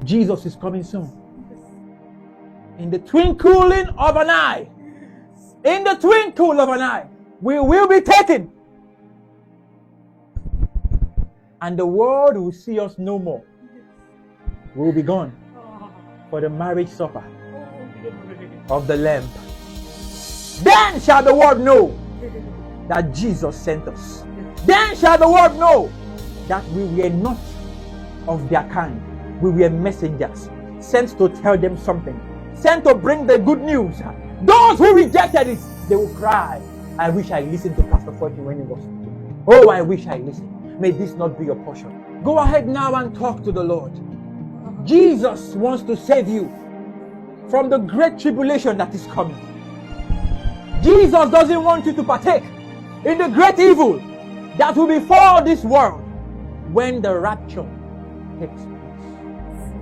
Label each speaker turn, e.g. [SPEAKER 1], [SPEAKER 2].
[SPEAKER 1] Jesus is coming soon. In the twinkling of an eye, in the twinkle of an eye, we will be taken. And the world will see us no more. We will be gone for the marriage supper of the Lamb. Then shall the world know that Jesus sent us. Then shall the world know that we were not of their kind. We were messengers sent to tell them something, sent to bring the good news. Those who rejected it, they will cry, I wish I listened to Pastorr Fortune when he was speaking. Oh, I wish I listened. May this not be your portion. Go ahead now and talk to the Lord. Jesus wants to save you from the great tribulation that is coming. Jesus doesn't want you to partake in the great evil that will befall this world when the rapture takes place.